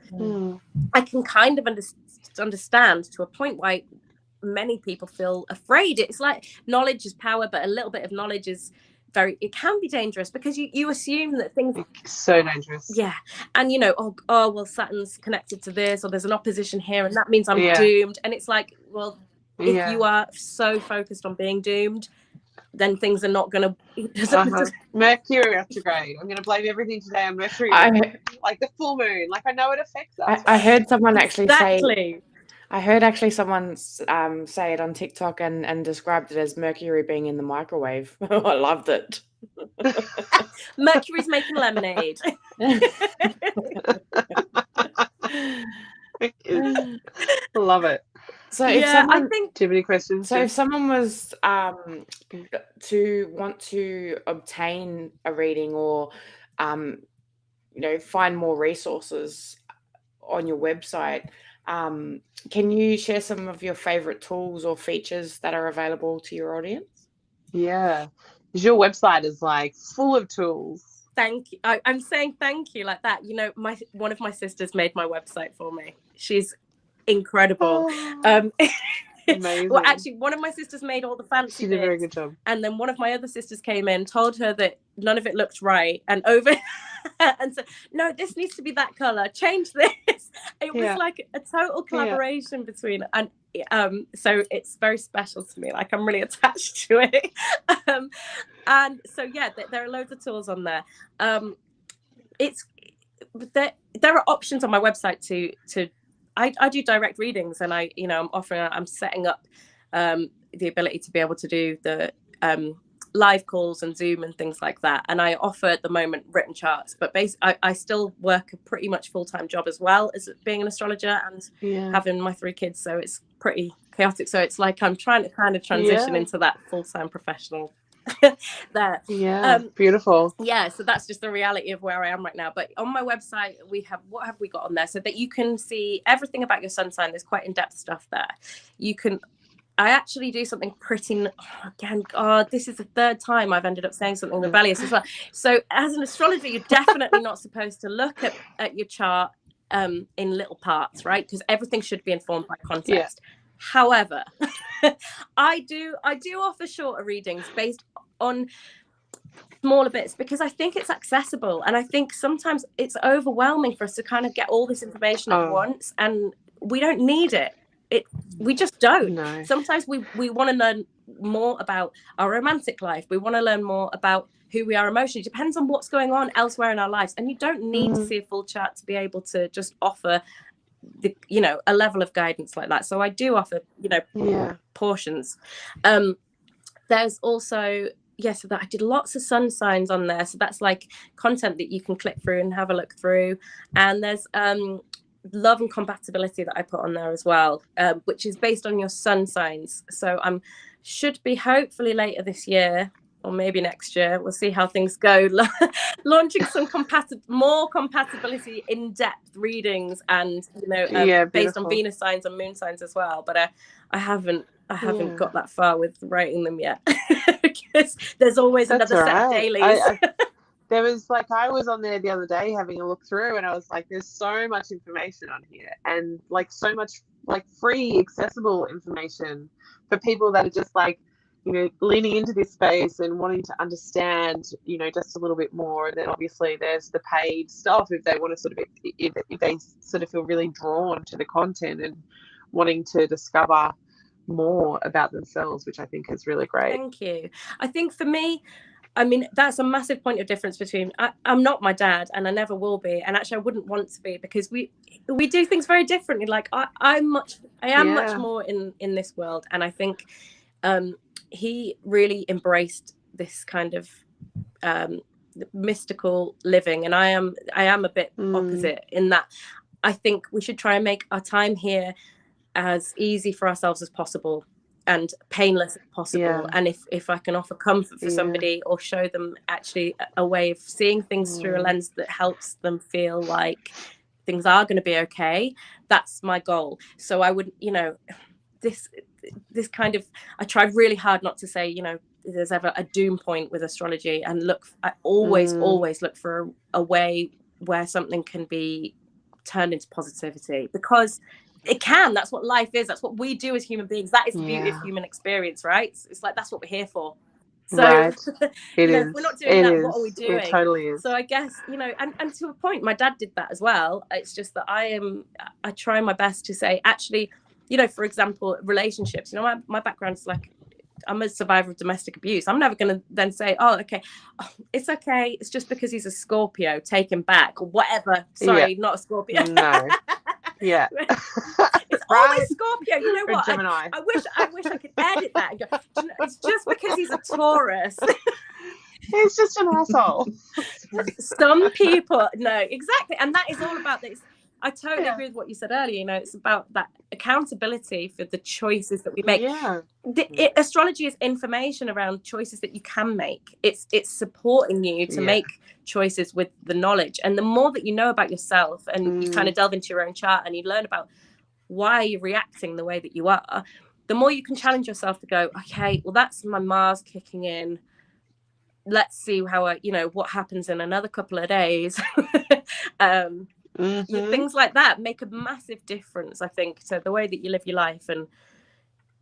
I can kind of understand to a point why many people feel afraid. It's like knowledge is power, but a little bit of knowledge is it can be dangerous, because you assume that things, it's so dangerous. Yeah. And well, Saturn's connected to this, or there's an opposition here, and that means I'm doomed. And it's like, well, if you are so focused on being doomed, then things are not going to. Mercury retrograde. I'm going to blame everything today on Mercury. Like the full moon. Like, I know it affects us. I heard someone actually say. I heard someone say it on TikTok and described it as Mercury being in the microwave. I loved it. Mercury's making lemonade. Love it. So if someone, I think, do you have any questions? So if someone was to want to obtain a reading, or find more resources on your website, can you share some of your favorite tools or features that are available to your audience? Yeah, because your website is like full of tools. Thank you. I'm saying thank you like that. One of my sisters made my website for me. She's incredible. Amazing. Well, actually, one of my sisters made all the fancy bits. She did a very good job. And then one of my other sisters came in, told her that none of it looked right, and and said, no, this needs to be that color, change this. It was like a total collaboration between, and so it's very special to me. Like, I'm really attached to it. And so there are loads of tools on there. There are options on my website to I do direct readings, and I'm setting up the ability to be able to do the live calls and Zoom and things like that. And I offer at the moment written charts, but basically I still work a pretty much full-time job as well as being an astrologer and having my 3 kids. So it's pretty chaotic. So it's like I'm trying to kind of transition into that full-time professional there. Beautiful. So that's just the reality of where I am right now. But on my website, what have we got on there, so that you can see everything about your sun sign. There's quite in-depth stuff there. I actually do something pretty, this is the 3rd time I've ended up saying something rebellious as well. So as an astrologer, you're definitely not supposed to look at your chart in little parts, right? Because everything should be informed by context. However, I do offer shorter readings based on smaller bits, because I think it's accessible, and I think sometimes it's overwhelming for us to kind of get all this information at once, and we don't need it. We just don't. No. Sometimes we want to learn more about our romantic life. We want to learn more about who we are emotionally. It depends on what's going on elsewhere in our lives, and you don't need to see a full chart to be able to just offer a level of guidance like that. So I do offer portions. There's also so that I did lots of sun signs on there, so that's like content that you can click through and have a look through. And there's love and compatibility that I put on there as well, which is based on your sun signs. So should be hopefully later this year, or maybe next year, we'll see how things go, launching some more compatibility in-depth readings, and based on Venus signs and moon signs as well. But I haven't got that far with writing them yet, because there's always another set of dailies. There was I was on there the other day having a look through, and I was like, there's so much information on here, and so much free accessible information for people that are just leaning into this space and wanting to understand, just a little bit more. And then obviously there's the paid stuff if they want to if they sort of feel really drawn to the content and wanting to discover more about themselves, which I think is really great. Thank you. I think for me, that's a massive point of difference between I'm not my dad, and I never will be, and actually I wouldn't want to be, because we do things very differently. I am much more in this world, and I think he really embraced this kind of mystical living, and I am a bit opposite in that I think we should try and make our time here as easy for ourselves as possible and painless as possible. And if I can offer comfort for somebody, or show them actually a way of seeing things through a lens that helps them feel like things are going to be okay, that's my goal. So I would, this kind of, I tried really hard not to say, there's ever a doom point with astrology, and I always look for a way where something can be turned into positivity, because it can. That's what life is. That's what we do as human beings. That is the beauty of human experience, right? It's like, that's what we're here for. So, right. if we're not doing that, what are we doing? It totally is. So I guess, and to a point, my dad did that as well. It's just that I try my best to say, actually, for example, relationships, my background is like, I'm a survivor of domestic abuse. I'm never going to then say, it's okay. It's just because he's a Scorpio, take him back or whatever. Sorry, not a Scorpio. No. Yeah. It's always Scorpio. You know what? I wish I could edit that and go, it's just because he's a Taurus. He's just an asshole. Some people, no, exactly. And that is all about this. I totally agree with what you said earlier. It's about that accountability for the choices that we make. Yeah. Astrology is information around choices that you can make. It's supporting you to make choices with the knowledge. And the more that you know about yourself and you kind of delve into your own chart and you learn about why you're reacting the way that you are, the more you can challenge yourself to go, okay, well, that's my Mars kicking in. Let's see how what happens in another couple of days. Things like that make a massive difference, I think, to the way that you live your life and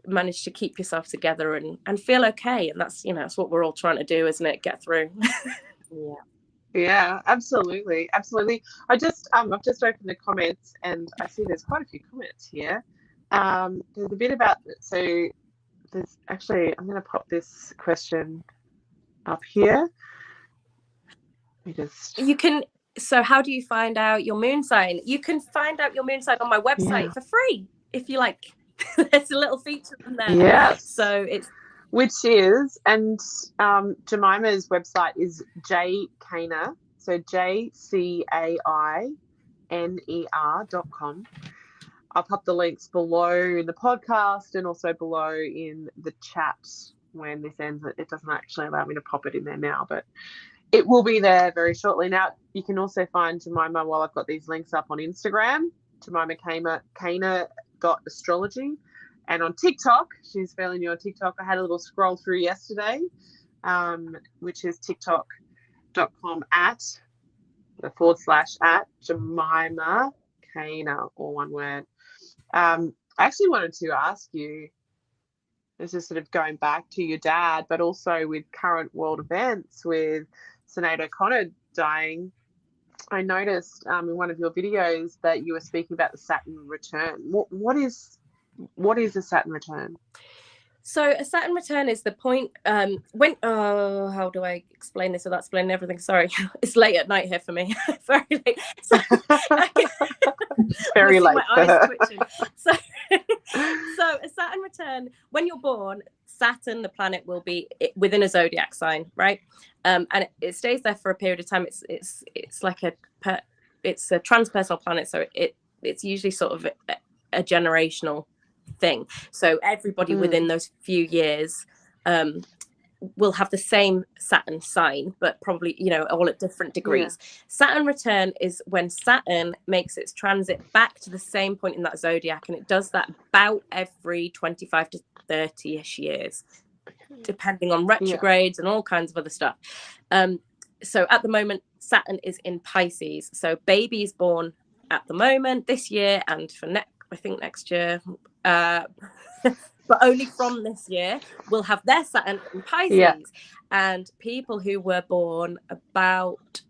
manage to keep yourself together and feel okay. And that's that's what we're all trying to do, isn't it? Get through. Yeah, absolutely. I've just opened the comments and I see there's quite a few comments here. There's a bit about, so there's actually, I'm going to pop this question up here. So how do you find out your moon sign? You can find out your moon sign on my website for free if you like. There's a little feature in there. Yes. So it's Jemima's website is Cainer, so JCAINER.com. I'll pop the links below in the podcast and also below in the chat when this ends. It doesn't actually allow me to pop it in there now, but it will be there very shortly. Now, you can also find Jemima while I've got these links up on Instagram, Jemima Cainer.astrology. And on TikTok, she's fairly new on TikTok. I had a little scroll through yesterday, which is tiktok.com /@ Jemima Cainer, all one word. I actually wanted to ask you, this is sort of going back to your dad, but also with current world events with Sinead O'Connor dying. I noticed in one of your videos that you were speaking about the Saturn return. What is a Saturn return? So a Saturn return is the point when how do I explain this without explaining everything? Sorry, it's late at night here for me. Very late. So, very late. My eyes twitching. So a Saturn return, when you're born, Saturn, the planet, will be within a zodiac sign, right? And it stays there for a period of time. It's like it's a transpersonal planet, so it's usually sort of a generational thing. So everybody within those few years will have the same Saturn sign, but probably all at different degrees. Saturn return is when Saturn makes its transit back to the same point in that zodiac, and it does that about every 25 to 30-ish years, depending on retrogrades and all kinds of other stuff. So at the moment, Saturn is in Pisces, so babies born at the moment this year and for next year, but only from this year, will have their Saturn in Pisces. And people who were born about,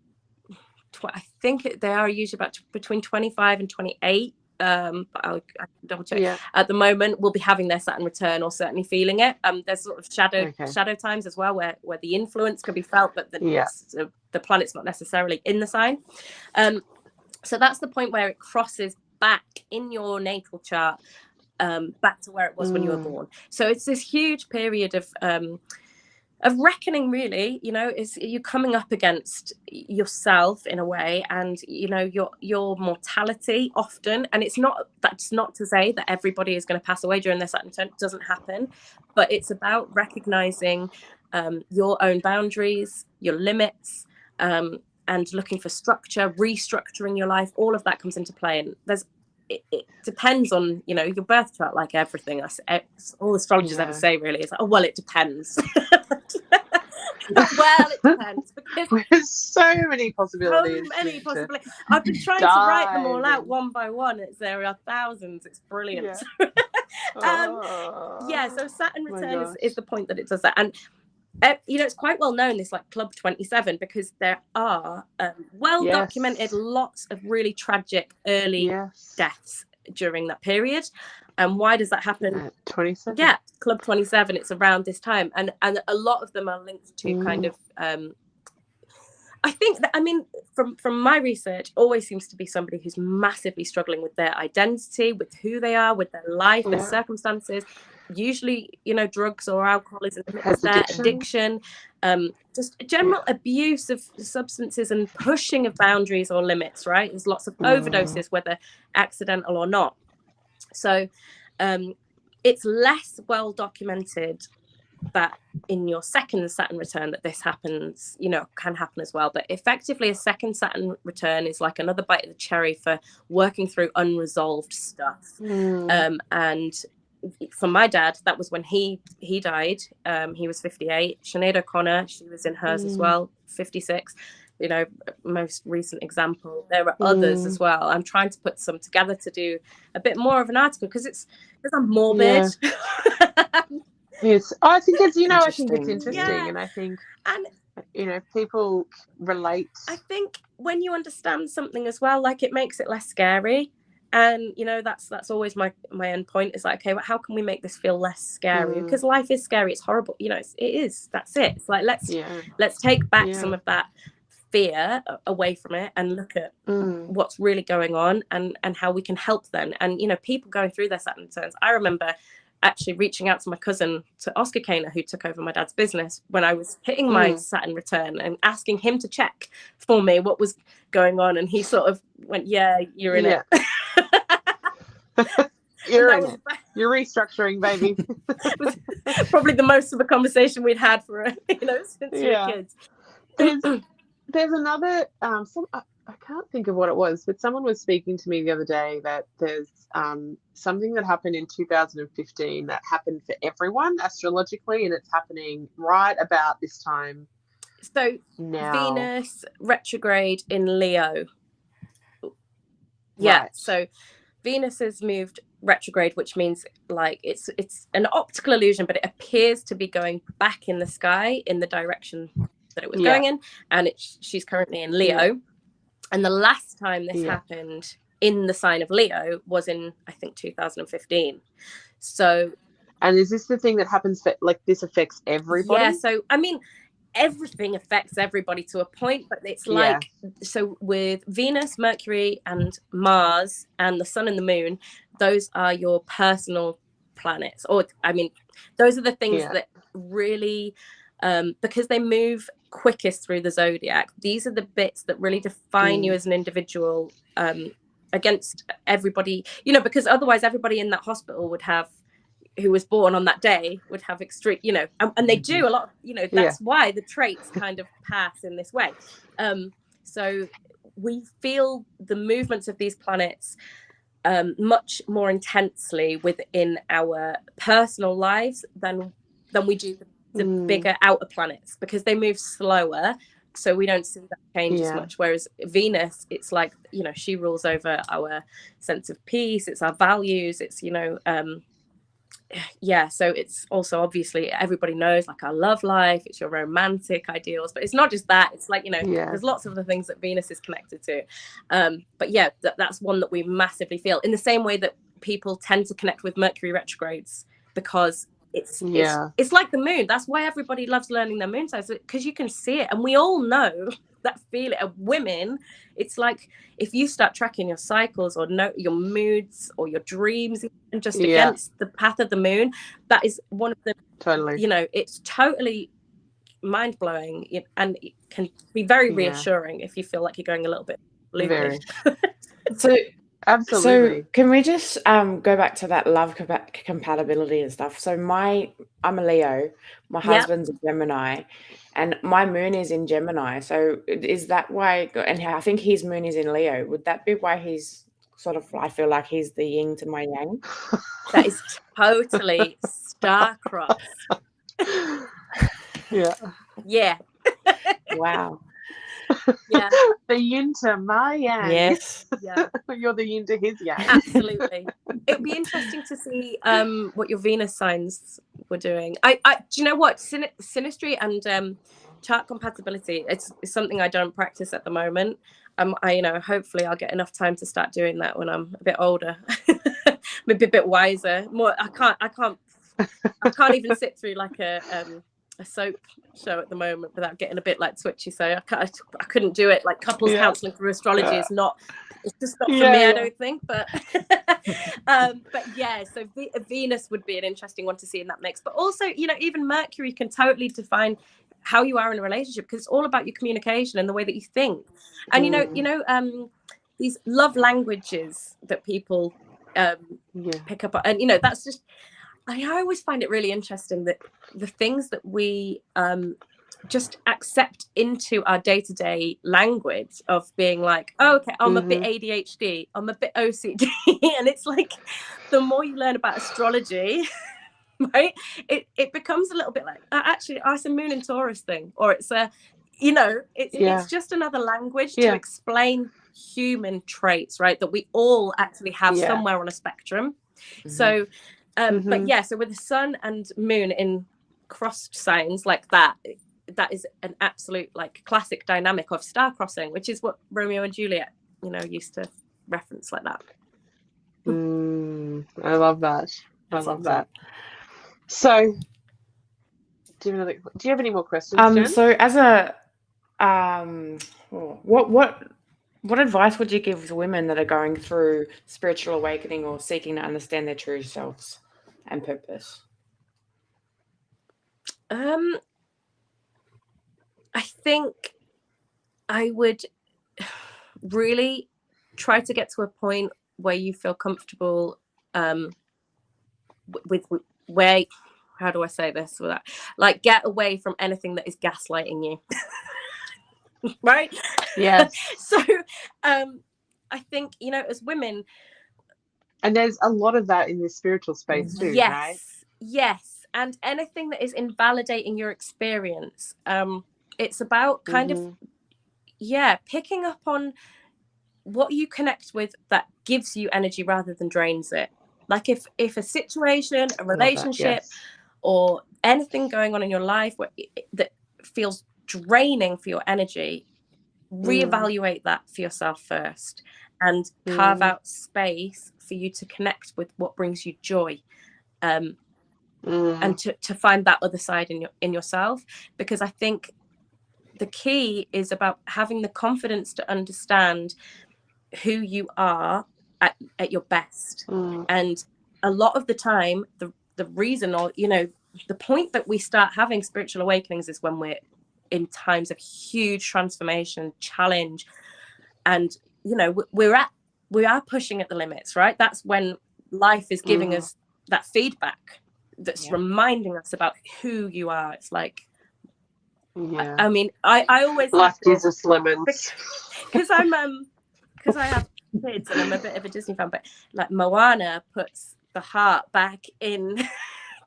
I think they are usually about between 25 and 28, but I can double check. At the moment, will be having their Saturn return or certainly feeling it. There's sort of shadow times as well, where the influence can be felt, but the planet's not necessarily in the sign. So that's the point where it crosses back in your natal chart, back to where it was when you were born. So it's this huge period of reckoning, really. You're coming up against yourself in a way, and your mortality often. And that's not to say that everybody is going to pass away during their Saturn return. It doesn't happen, but it's about recognizing your own boundaries, your limits, and looking for structure, restructuring your life. All of that comes into play, and it depends on your birth chart, like everything. All astrologers ever say really is, well, it depends. Well, it depends, because There's so many possibilities. I've been trying to write them all out one by one. There are thousands. It's brilliant. Yeah. So Saturn my return is the point that it does that. And it's quite well known, this like Club 27, because there are documented lots of really tragic early deaths during that period. And why does that happen? 27. Yeah, Club 27. It's around this time, and a lot of them are linked to kind of. I think that, from my research, always seems to be somebody who's massively struggling with their identity, with who they are, with their life, their circumstances. Usually, drugs or alcoholism, addiction, just general abuse of substances and pushing of boundaries or limits, right? There's lots of overdoses, whether accidental or not. So it's less well documented that in your second Saturn return that this happens, can happen as well. But effectively, a second Saturn return is like another bite of the cherry for working through unresolved stuff. And for my dad, that was when he died. He was 58. Sinead O'Connor, she was in hers as well, 56. Most recent example. There are others as well. I'm trying to put some together to do a bit more of an article, because I'm morbid. Yes, I think it's I think it's interesting, and I think people relate. I think when you understand something as well, like, it makes it less scary. And that's always my end point, is like, okay, well, how can we make this feel less scary? Because life is scary, it's horrible, it is, that's it. It's like, let's take back some of that fear away from it and look at what's really going on, and how we can help them. And people going through their Saturn returns, I remember actually reaching out to my cousin, to Oscar Cainer, who took over my dad's business, when I was hitting my Saturn return, and asking him to check for me what was going on. And he sort of went, yeah, you're in it. You're in it. You're restructuring, baby. It was probably the most of a conversation we'd had for since we were kids. There's another I can't think of what it was, but someone was speaking to me the other day that there's something that happened in 2015 that happened for everyone astrologically, and it's happening right about this time. So now. Venus retrograde in Leo. Yeah. Right. So Venus has moved retrograde, which means like it's an optical illusion, but it appears to be going back in the sky in the direction that it was going in, and she's currently in Leo. And the last time this happened in the sign of Leo was in, I think, 2015. So, and is this the thing that happens that, like, this affects everybody? Yeah. So everything affects everybody to a point, but it's like, so with Venus, Mercury, and Mars, and the Sun and the Moon, those are your personal planets. Or those are the things that really, because they move quickest through the zodiac, these are the bits that really define you as an individual, against everybody, because otherwise everybody in that hospital who was born on that day would have extreme, and they do a lot of, that's why the traits kind of pass in this way. So we feel the movements of these planets much more intensely within our personal lives than we do the bigger outer planets, because they move slower, so we don't see that change as much. Whereas Venus, it's like, she rules over our sense of peace, it's our values, it's so it's also, obviously, everybody knows, like, our love life, it's your romantic ideals, but it's not just that, it's like, there's lots of the things that Venus is connected to, but that's one that we massively feel, in the same way that people tend to connect with Mercury retrogrades, because it's like the moon. That's why everybody loves learning their moon signs, because you can see it, and we all know that feeling of women. It's like, if you start tracking your cycles, or know your moods, or your dreams, and just against the path of the moon, that is one of the it's totally mind-blowing, and it can be very reassuring if you feel like you're going a little bit loopy. So absolutely. So can we just go back to that love compatibility and stuff? So I'm a Leo, my husband's a Gemini, and my moon is in Gemini. So is that why? And I think his moon is in Leo. Would that be why he's sort of? I feel like he's the yin to my yang. That is totally star-crossed. Yeah. Wow. Yeah. The yin to my yang. Yes. Yeah. You're the yin to his yang. Absolutely. It would be interesting to see what your Venus signs were doing. I do you know what? Synastry and chart compatibility, it's something I don't practice at the moment. Hopefully I'll get enough time to start doing that when I'm a bit older. Maybe a bit wiser. More I can't even sit through like a soap show at the moment without getting a bit like twitchy. So I couldn't do it. Like couples counseling through astrology is not, it's just not for me, I don't think. But yeah, so Venus would be an interesting one to see in that mix. But also, even Mercury can totally define how you are in a relationship, because it's all about your communication and the way that you think. And these love languages that people pick up on, and that's just, I always find it really interesting that the things that we just accept into our day-to-day language of being like, oh, okay, I'm a bit ADHD, I'm a bit OCD. And it's like, the more you learn about astrology, right, it becomes a little bit like, actually, it's a moon and Taurus thing, or it's a, it's just another language to explain human traits, right, that we all actually have somewhere on a spectrum. So but yeah, so with the sun and moon in crossed signs like that is an absolute like classic dynamic of star crossing, which is what Romeo and Juliet used to reference like that. I love that. I love that. So do you have any more questions, Jen? So as a what advice would you give to women that are going through spiritual awakening or seeking to understand their true selves and purpose? I think I would really try to get to a point where you feel comfortable with where, how do I say this without, like, get away from anything that is gaslighting you. Right? Yes. So I think, as women, and there's a lot of that in the spiritual space too, right? Yes. And anything that is invalidating your experience, it's about kind of picking up on what you connect with that gives you energy rather than drains it. Like if a situation, a relationship, or anything going on in your life that feels draining for your energy, reevaluate that for yourself first, and carve out space for you to connect with what brings you joy, and to find that other side in yourself. Because I think the key is about having the confidence to understand who you are at your best. And a lot of the time, the reason, or the point that we start having spiritual awakenings is when we're in times of huge transformation, challenge, and we are pushing at the limits, right? That's when life is giving us that feedback that's reminding us about who you are. It's like, I mean, I always life gives us lemons, because I have kids and I'm a bit of a Disney fan, but like Moana puts the heart back in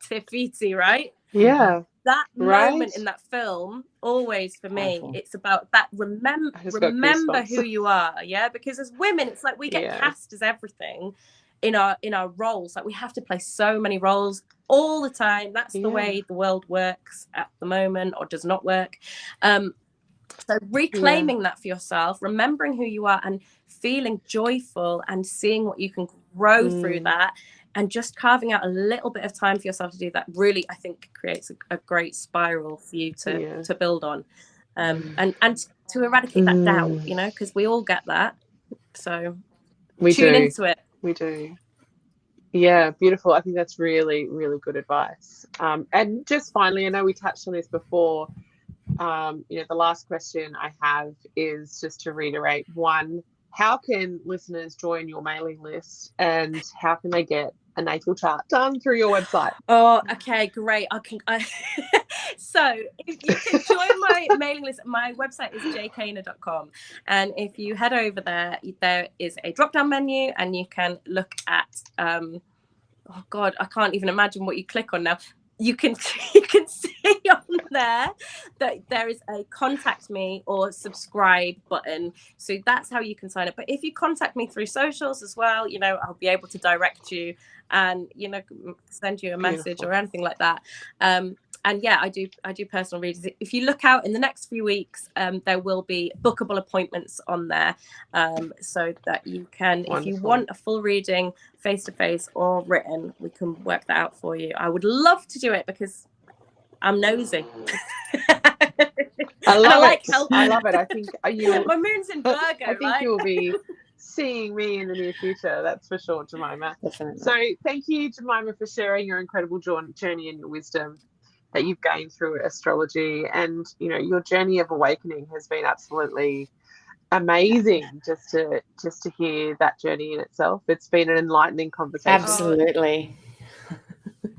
Te Fiti, right? Yeah. That moment in that film, always for me, it's about that remember who you are, because as women, it's like we get cast as everything in our roles. Like we have to play so many roles all the time. That's the way the world works at the moment, or does not work. So reclaiming that for yourself, remembering who you are and feeling joyful and seeing what you can grow through that, and just carving out a little bit of time for yourself to do that, really, I think, creates a great spiral for you to build on, and to eradicate that doubt, because we all get that. So tune into it. We do. Yeah, beautiful. I think that's really, really good advice. And just finally, I know we touched on this before. The last question I have is just to reiterate: one, how can listeners join your mailing list, and how can they get a natal chart done through your website? Oh, okay, great. So if you can join my mailing list, my website is jcainer.com, and if you head over there is a drop-down menu, and you can look at oh god, I can't even imagine what you click on now. You can see on there that there is a contact me or subscribe button. So that's how you can sign up. But if you contact me through socials as well, you know, I'll be able to direct you and, you know, send you a message Beautiful. or anything like that. And yeah, I do personal readings. If you look out in the next few weeks, there will be bookable appointments on there, so that you can, Wonderful. if you want a full reading face to face or written, we can work that out for you. I would love to do it because I'm nosy. I love like it. I love it. I think you. My moon's in Virgo. I think you'll be seeing me in the near future. That's for sure, Jemima. Definitely. So thank you, Jemima, for sharing your incredible journey and your wisdom that you've gained through astrology. And, you know, your journey of awakening has been absolutely amazing just to hear that journey in itself. It's been an enlightening conversation. Absolutely.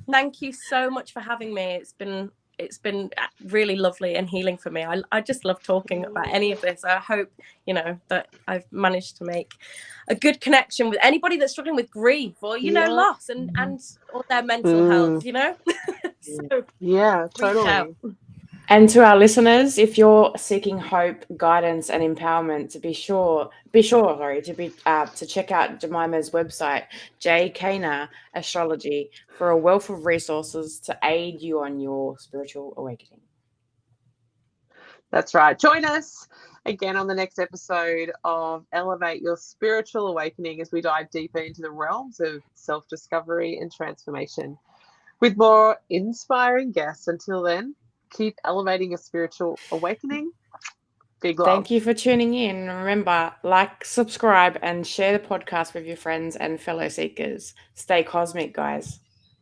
Thank you so much for having me. It's been really lovely and healing for me. I just love talking about any of this. I hope, you know, that I've managed to make a good connection with anybody that's struggling with grief or, you know, loss and or their mental health, you know. So yeah, reach out. totally. And to our listeners, if you're seeking hope, guidance, and empowerment, be sure to check out Jemima's website, J. Cainer Astrology, for a wealth of resources to aid you on your spiritual awakening. That's right. Join us again on the next episode of Elevate Your Spiritual Awakening as we dive deeper into the realms of self-discovery and transformation with more inspiring guests. Until then, keep elevating your spiritual awakening. Big love. Thank you for tuning in. Remember, like, subscribe, and share the podcast with your friends and fellow seekers. Stay cosmic, guys.